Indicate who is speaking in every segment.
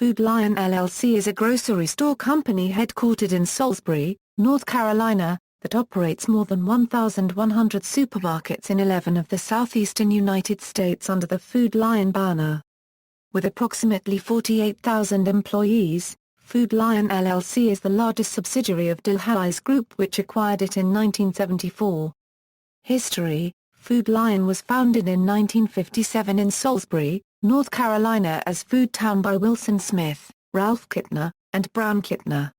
Speaker 1: Food Lion LLC is a grocery store company headquartered in Salisbury, North Carolina, that operates more than 1,100 supermarkets in 11 of the southeastern United States under the Food Lion banner. With approximately 48,000 employees, Food Lion LLC is the largest subsidiary of Delhaize Group, which acquired it in 1974. History: Food Lion was founded in 1957 in Salisbury, North Carolina as Food Town by Wilson Smith, Ralph Kittner, and Brown Kittner.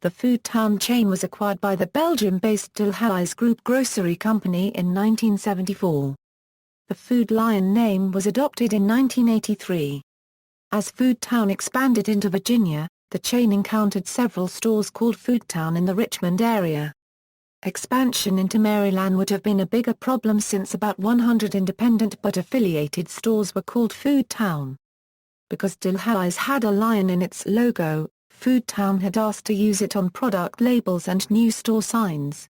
Speaker 1: The Food Town chain was acquired by the Belgium-based Delhaize Group grocery company in 1974. The Food Lion name was adopted in 1983. As Food Town expanded into Virginia, the chain encountered several stores called Food Town in the Richmond area. Expansion into Maryland would have been a bigger problem since about 100 independent but affiliated stores were called Food Town. Because Delhaize had a lion in its logo, Food Town had asked to use it on product labels and new store signs.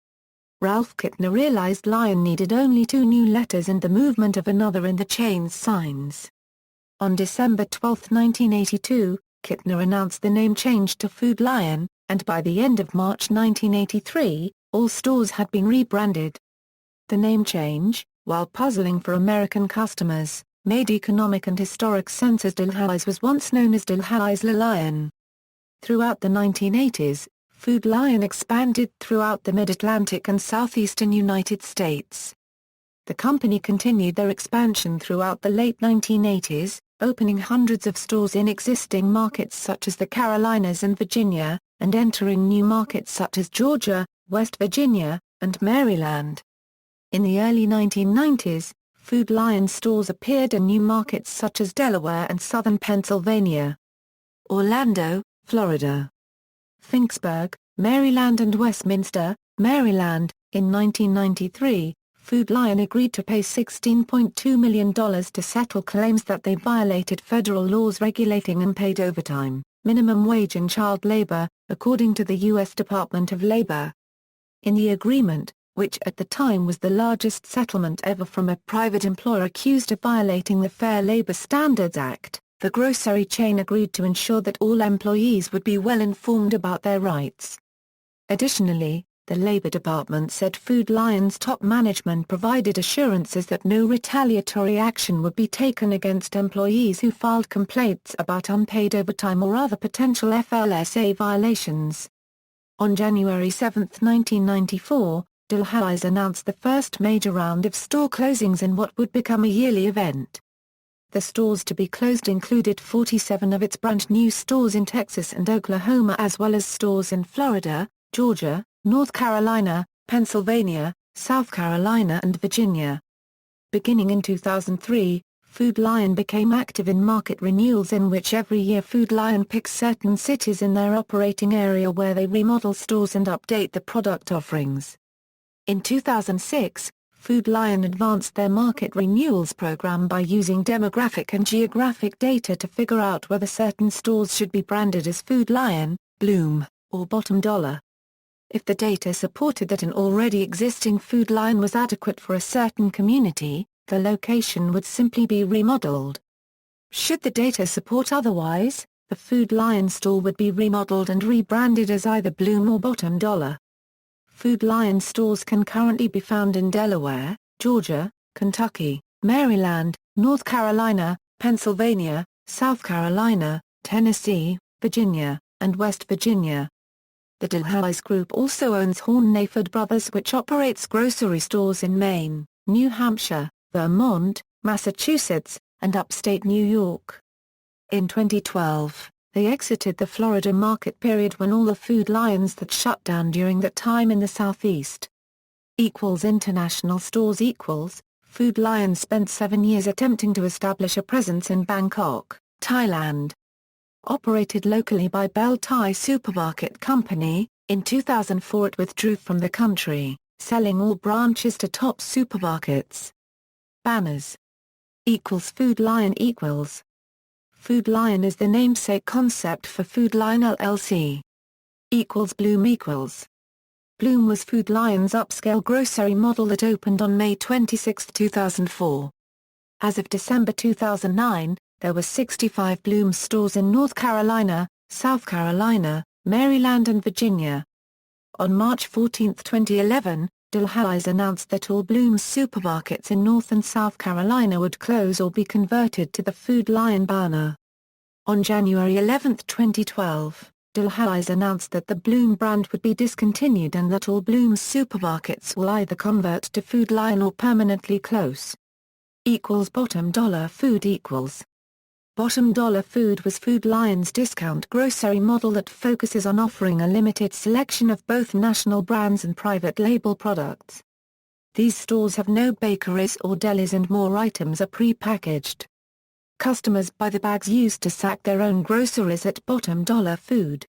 Speaker 1: Ralph Kittner realized lion needed only 2 new letters and the movement of another in the chain's signs. On December 12, 1982, Kittner announced the name change to Food Lion, and by the end of March 1983, all stores had been rebranded. The name change, while puzzling for American customers, made economic and historic sense as Delhaize was once known as Delhaize Lion. Throughout the 1980s, Food Lion expanded throughout the mid-Atlantic and southeastern United States. The company continued their expansion throughout the late 1980s, opening hundreds of stores in existing markets such as the Carolinas and Virginia, and entering new markets such as Georgia, West Virginia, and Maryland. In the early 1990s, Food Lion stores appeared in new markets such as Delaware and southern Pennsylvania, Orlando, Florida, Finksburg, Maryland, and Westminster, Maryland. In 1993, Food Lion agreed to pay $16.2 million to settle claims that they violated federal laws regulating unpaid overtime, minimum wage and child labor, according to the U.S. Department of Labor. In the agreement, which at the time was the largest settlement ever from a private employer accused of violating the Fair Labor Standards Act, the grocery chain agreed to ensure that all employees would be well informed about their rights. Additionally, the Labor Department said Food Lion's top management provided assurances that no retaliatory action would be taken against employees who filed complaints about unpaid overtime or other potential FLSA violations. On January 7, 1994, Delhaize announced the first major round of store closings in what would become a yearly event. The stores to be closed included 47 of its brand new stores in Texas and Oklahoma, as well as stores in Florida, Georgia, North Carolina, Pennsylvania, South Carolina, and Virginia. Beginning in 2003, Food Lion became active in market renewals, in which every year Food Lion picks certain cities in their operating area where they remodel stores and update the product offerings. In 2006, Food Lion advanced their market renewals program by using demographic and geographic data to figure out whether certain stores should be branded as Food Lion, Bloom, or Bottom Dollar. If the data supported that an already existing Food Lion was adequate for a certain community, the location would simply be remodeled. Should the data support otherwise, the Food Lion store would be remodeled and rebranded as either Bloom or Bottom Dollar. Food Lion stores can currently be found in Delaware, Georgia, Kentucky, Maryland, North Carolina, Pennsylvania, South Carolina, Tennessee, Virginia, and West Virginia. The Delhaize Group also owns Horn-Naford Brothers, which operates grocery stores in Maine, New Hampshire, Vermont, Massachusetts, and upstate New York. In 2012, they exited the Florida market, period when all the Food Lions that shut down during that time in the Southeast. International stores Food Lion spent 7 years attempting to establish a presence in Bangkok, Thailand. Operated locally by Bel Thai Supermarket Company, in 2004 it withdrew from the country, selling all branches to top supermarkets. Banners. Food Lion Food Lion is the namesake concept for Food Lion LLC. Bloom Bloom was Food Lion's upscale grocery model that opened on May 26, 2004. As of December 2009, there were 65 Bloom's stores in North Carolina, South Carolina, Maryland and Virginia. On March 14, 2011, Delhaize announced that all Bloom's supermarkets in North and South Carolina would close or be converted to the Food Lion banner. On January 11, 2012, Delhaize announced that the Bloom brand would be discontinued and that all Bloom's supermarkets will either convert to Food Lion or permanently close. Bottom dollar food equals. Bottom Dollar Food was Food Lion's discount grocery model that focuses on offering a limited selection of both national brands and private label products. These stores have no bakeries or delis and more items are pre-packaged. Customers buy the bags used to sack their own groceries at Bottom Dollar Food.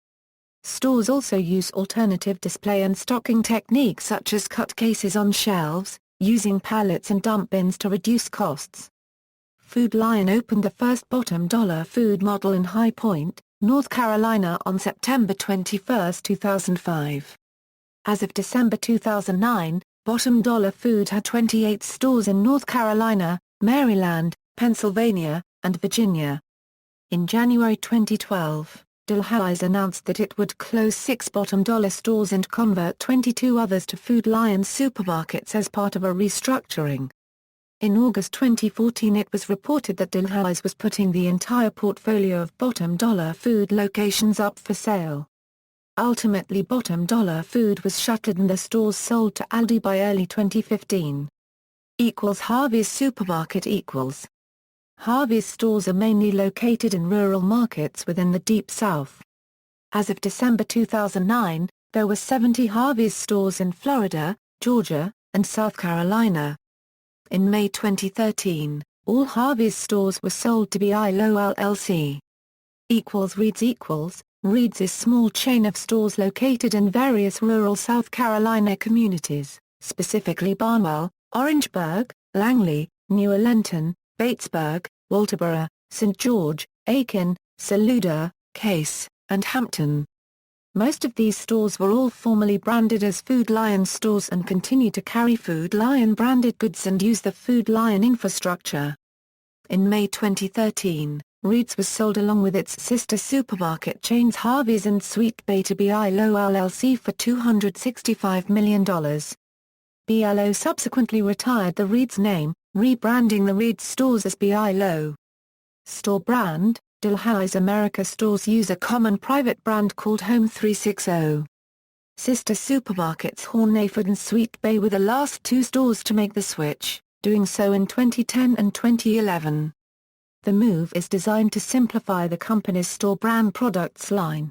Speaker 1: Stores also use alternative display and stocking techniques such as cut cases on shelves, using pallets and dump bins to reduce costs. Food Lion opened the first Bottom Dollar Food model in High Point, North Carolina on September 21, 2005. As of December 2009, Bottom Dollar Food had 28 stores in North Carolina, Maryland, Pennsylvania, and Virginia. In January 2012, Delhaize announced that it would close 6 Bottom Dollar stores and convert 22 others to Food Lion supermarkets as part of a restructuring. In August 2014 it was reported that Delhaize was putting the entire portfolio of Bottom Dollar Food locations up for sale. Ultimately Bottom Dollar Food was shuttered and the stores sold to Aldi by early 2015. Harvey's Supermarket equals. Harvey's stores are mainly located in rural markets within the Deep South. As of December 2009, there were 70 Harvey's stores in Florida, Georgia, and South Carolina. In May 2013, all Harvey's stores were sold to Lion LLC. Reed's is small chain of stores located in various rural South Carolina communities, specifically Barnwell, Orangeburg, Langley, New Orleans, Batesburg, Walterboro, St. George, Aiken, Saluda, Case, and Hampton. Most of these stores were all formerly branded as Food Lion stores and continue to carry Food Lion branded goods and use the Food Lion infrastructure. In May 2013, Reed's was sold along with its sister supermarket chains Harvey's and Sweet Bay to Lion LLC for $265 million. BLO subsequently retired the Reed's name, rebranding the Reed's stores as BLO. Store brand: Delhaize America stores use a common private brand called Home 360. Sister supermarkets Hornaford and Sweet Bay were the last two stores to make the switch, doing so in 2010 and 2011. The move is designed to simplify the company's store brand products line.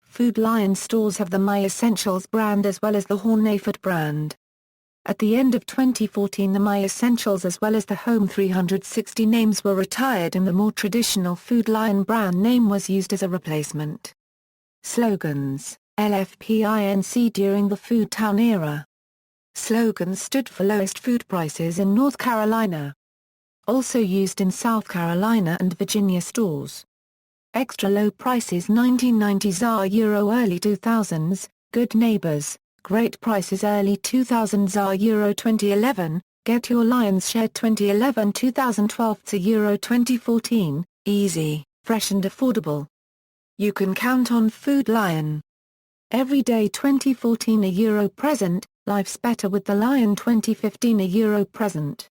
Speaker 1: Food Lion stores have the My Essentials brand as well as the Hornaford brand. At the end of 2014 the My Essentials as well as the Home 360 names were retired and the more traditional Food Lion brand name was used as a replacement. Slogans: LFPINC during the Food Town era. Slogans stood for lowest food prices in North Carolina. Also used in South Carolina and Virginia stores. Extra low prices 1990s early 2000s, good neighbors. Great prices early 2000s Euro 2011, Get Your Lion's Share 2011-2012 to Euro 2014, easy, fresh and affordable. You can count on Food Lion. Everyday 2014 a Euro present, Life's Better with the Lion 2015 a Euro present.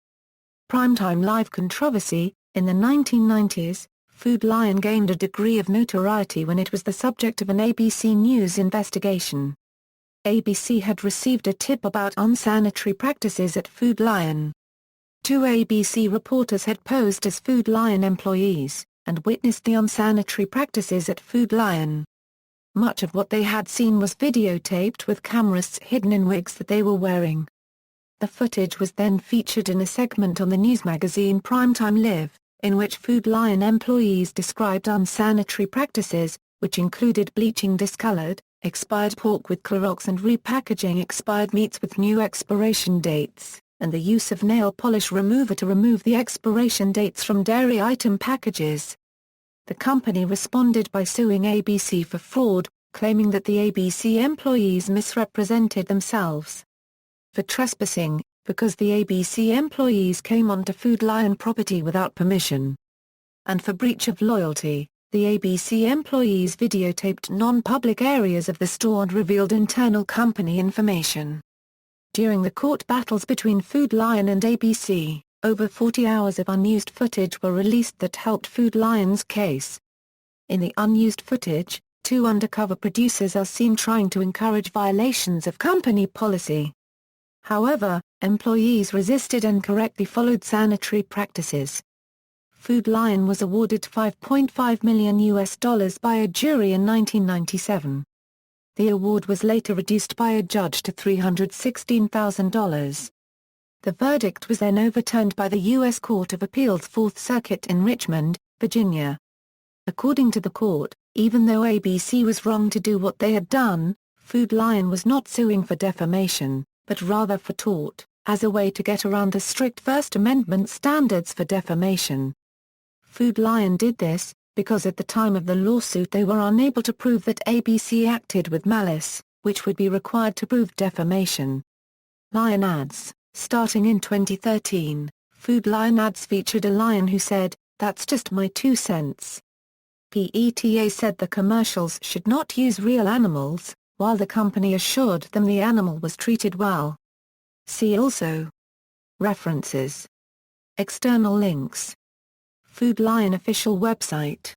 Speaker 1: Primetime live controversy: in the 1990s, Food Lion gained a degree of notoriety when it was the subject of an ABC News investigation. ABC had received a tip about unsanitary practices at Food Lion. 2 ABC reporters had posed as Food Lion employees, and witnessed the unsanitary practices at Food Lion. Much of what they had seen was videotaped with cameras hidden in wigs that they were wearing. The footage was then featured in a segment on the news magazine Primetime Live, in which Food Lion employees described unsanitary practices, which included bleaching discolored, expired pork with Clorox and repackaging expired meats with new expiration dates, and the use of nail polish remover to remove the expiration dates from dairy item packages. The company responded by suing ABC for fraud, claiming that the ABC employees misrepresented themselves. For trespassing, because the ABC employees came onto Food Lion property without permission. and for breach of loyalty, the ABC employees videotaped non-public areas of the store and revealed internal company information. During the court battles between Food Lion and ABC, over 40 hours of unused footage were released that helped Food Lion's case. In the unused footage, two undercover producers are seen trying to encourage violations of company policy. However, employees resisted and correctly followed sanitary practices. Food Lion was awarded $5.5 million by a jury in 1997. The award was later reduced by a judge to $316,000. The verdict was then overturned by the U.S. Court of Appeals Fourth Circuit in Richmond, Virginia. According to the court, even though ABC was wrong to do what they had done, Food Lion was not suing for defamation, but rather for tort, as a way to get around the strict First Amendment standards for defamation. Food Lion did this, because at the time of the lawsuit they were unable to prove that ABC acted with malice, which would be required to prove defamation. Lion ads. Starting in 2013, Food Lion ads featured a lion who said, "That's just my 2 cents." PETA said the commercials should not use real animals, while the company assured them the animal was treated well. See also. References. External links. Food Lion official website.